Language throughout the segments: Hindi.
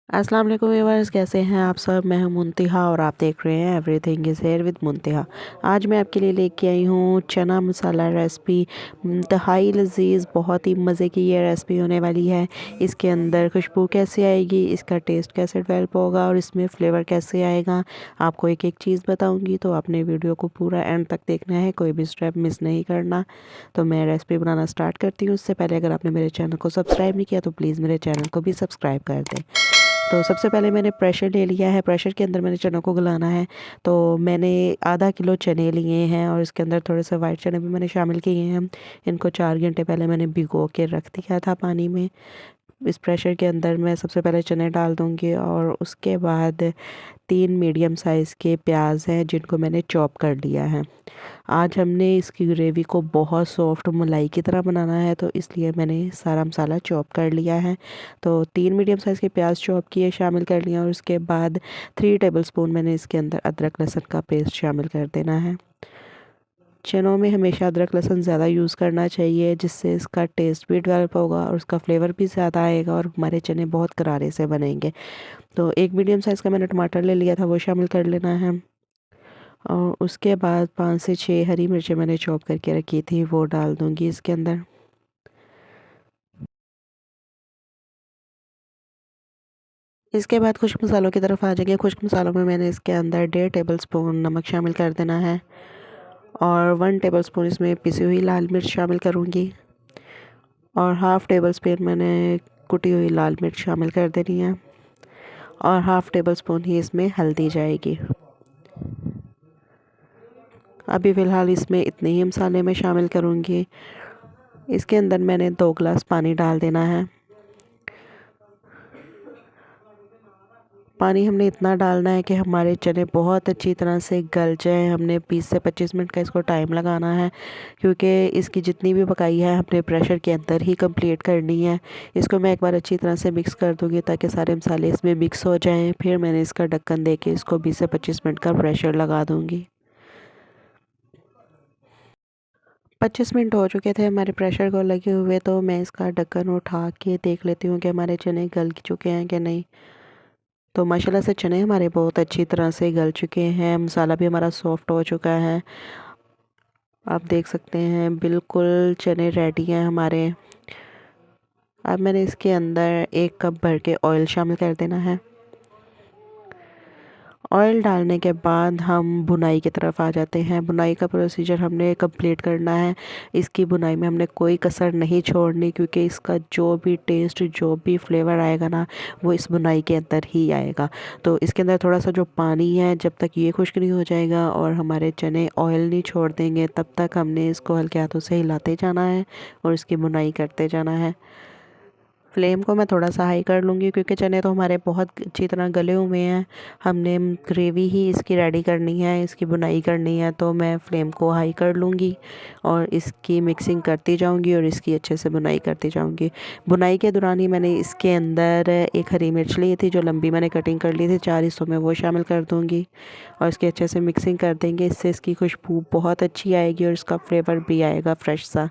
अस्सलाम वालेकुम व्यूअर्स, कैसे हैं आप सब। मैं हूं मुंतहा और आप देख रहे हैं एवरीथिंग इज़ हेयर विद मुंतहा। आज मैं आपके लिए लेके आई हूं चना मसाला रेसिपी। इंतहाई लजीज, बहुत ही मज़े की ये रेसिपी होने वाली है। इसके अंदर खुशबू कैसे आएगी, इसका टेस्ट कैसे डेवलप होगा और इसमें फ्लेवर कैसे आएगा, आपको एक एक चीज़ बताऊँगी। तो आपने वीडियो को पूरा एंड तक देखना है, कोई भी स्टेप मिस नहीं करना। तो मैं रेसिपी बनाना स्टार्ट करती हूँ। उससे पहले अगर आपने मेरे चैनल को सब्सक्राइब नहीं किया तो प्लीज़ मेरे चैनल को भी सब्सक्राइब कर दें। तो सबसे पहले मैंने प्रेशर ले लिया है। प्रेशर के अंदर मैंने चनों को गलाना है। तो मैंने आधा किलो चने लिए हैं और इसके अंदर थोड़े से वाइट चने भी मैंने शामिल किए हैं। इनको 4 घंटे पहले मैंने भिगो के रख दिया था पानी में। इस प्रेशर के अंदर मैं सबसे पहले चने डाल दूँगी और उसके बाद 3 मीडियम साइज़ के प्याज हैं जिनको मैंने चॉप कर लिया है। आज हमने इसकी ग्रेवी को बहुत सॉफ्ट मलाई की तरह बनाना है, तो इसलिए मैंने सारा मसाला चॉप कर लिया है। तो 3 मीडियम साइज़ के प्याज चॉप किए, शामिल कर लिया और उसके बाद 3 टेबलस्पून मैंने इसके अंदर अदरक लहसुन का पेस्ट शामिल कर देना है। चनों में हमेशा अदरक लहसुन ज़्यादा यूज़ करना चाहिए, जिससे इसका टेस्ट भी डेवलप होगा और उसका फ्लेवर भी ज़्यादा आएगा और हमारे चने बहुत करारे से बनेंगे। तो एक मीडियम साइज़ का मैंने टमाटर ले लिया था, वो शामिल कर लेना है। और उसके बाद 5 से 6 हरी मिर्चें मैंने चॉप करके रखी थी, वो डाल दूँगी इसके अंदर। इसके बाद खुश्क मसालों की तरफ आ जाएंगे। खुश्क मसालों में मैंने इसके अंदर 1.5 टेबलस्पून नमक शामिल कर देना है और 1 टेबलस्पून इसमें पिसी हुई लाल मिर्च शामिल करूँगी और हाफ़ टेबल स्पून मैंने कुटी हुई लाल मिर्च शामिल कर देनी है और हाफ़ टेबल स्पून ही इसमें हल्दी जाएगी। अभी फ़िलहाल इसमें इतने ही मसाले मैं शामिल करूँगी। इसके अंदर मैंने 2 गिलास पानी डाल देना है। पानी हमने इतना डालना है कि हमारे चने बहुत अच्छी तरह से गल जाएँ। हमने 20 से 25 मिनट का इसको टाइम लगाना है, क्योंकि इसकी जितनी भी पकाई है हमने प्रेशर के अंदर ही कंप्लीट करनी है। इसको मैं एक बार अच्छी तरह से मिक्स कर दूँगी ताकि सारे मसाले इसमें मिक्स हो जाएँ। फिर मैंने इसका ढक्कन दे के इसको 20 से 25 मिनट का प्रेशर लगा दूँगी। 25 मिनट हो चुके थे हमारे प्रेशर को लगे हुए, तो मैं इसका ढक्कन उठा के देख लेती हूँ कि हमारे चने गल चुके हैं कि नहीं। तो माशाल्लाह से चने हमारे बहुत अच्छी तरह से गल चुके हैं, मसाला भी हमारा सॉफ्ट हो चुका है। आप देख सकते हैं बिल्कुल चने रेडी हैं हमारे। अब मैंने इसके अंदर 1 कप भर के ऑयल शामिल कर देना है। ऑयल डालने के बाद हम भुनाई की तरफ आ जाते हैं। भुनाई का प्रोसीजर हमने कंप्लीट करना है। इसकी भुनाई में हमने कोई कसर नहीं छोड़नी, क्योंकि इसका जो भी टेस्ट, जो भी फ्लेवर आएगा ना, वो इस भुनाई के अंदर ही आएगा। तो इसके अंदर थोड़ा सा जो पानी है, जब तक ये खुश्क नहीं हो जाएगा और हमारे चने ऑयल नहीं छोड़ देंगे, तब तक हमने इसको हल्के हाथों से हिलाते जाना है और इसकी भुनाई करते जाना है। फ्लेम को मैं थोड़ा सा हाई कर लूँगी, क्योंकि चने तो हमारे बहुत अच्छी तरह गले हुए हैं। हमने ग्रेवी ही इसकी रेडी करनी है, इसकी बुनाई करनी है। तो मैं फ्लेम को हाई कर लूँगी और इसकी मिक्सिंग करती जाऊँगी और इसकी अच्छे से बुनाई करती जाऊँगी। बुनाई के दौरान ही मैंने इसके अंदर एक हरी मिर्च ली थी, जो लंबी मैंने कटिंग कर ली थी 4 हिस्सों में, वो शामिल कर दूँगी और इसकी अच्छे से मिक्सिंग कर देंगे। इससे इसकी खुशबू बहुत अच्छी आएगी और इसका फ्लेवर भी आएगा फ्रेश सा।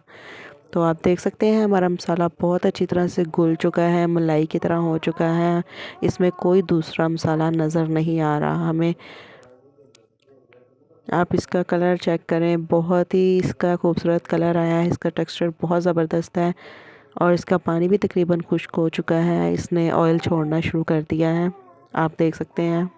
तो आप देख सकते हैं हमारा मसाला बहुत अच्छी तरह से घुल चुका है, मलाई की तरह हो चुका है। इसमें कोई दूसरा मसाला नज़र नहीं आ रहा हमें। आप इसका कलर चेक करें, बहुत ही इसका खूबसूरत कलर आया है। इसका टेक्सचर बहुत ज़बरदस्त है और इसका पानी भी तकरीबन खुश्क हो चुका है। इसने ऑयल छोड़ना शुरू कर दिया है, आप देख सकते हैं।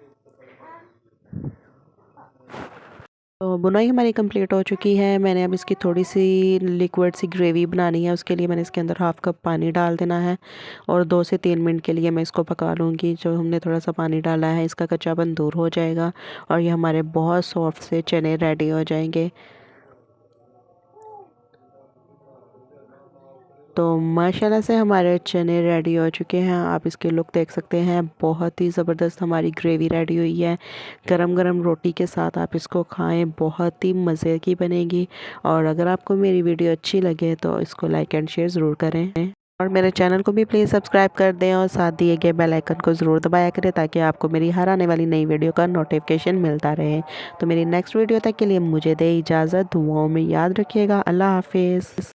तो बुनाई हमारी कंप्लीट हो चुकी है। मैंने अब इसकी थोड़ी सी लिक्विड सी ग्रेवी बनानी है। उसके लिए मैंने इसके अंदर हाफ़ कप पानी डाल देना है और 2 से 3 मिनट के लिए मैं इसको पका लूँगी। जो हमने थोड़ा सा पानी डाला है, इसका कच्चापन दूर हो जाएगा और ये हमारे बहुत सॉफ्ट से चने रेडी हो जाएंगे। तो माशाल्लाह से हमारे चने रेडी हो चुके हैं। आप इसके लुक देख सकते हैं, बहुत ही ज़बरदस्त हमारी ग्रेवी रेडी हुई है। गरम गरम रोटी के साथ आप इसको खाएं, बहुत ही मज़े की बनेगी। और अगर आपको मेरी वीडियो अच्छी लगे तो इसको लाइक एंड शेयर ज़रूर करें और मेरे चैनल को भी प्लीज़ सब्सक्राइब कर दें और साथ दिए गए बेल आइकन को ज़रूर दबाया करें, ताकि आपको मेरी हर आने वाली नई वीडियो का नोटिफिकेशन मिलता रहे। तो मेरी नेक्स्ट वीडियो तक के लिए मुझे दे इजाज़त। दुआओं में याद रखिएगा। अल्लाह हाफिज़।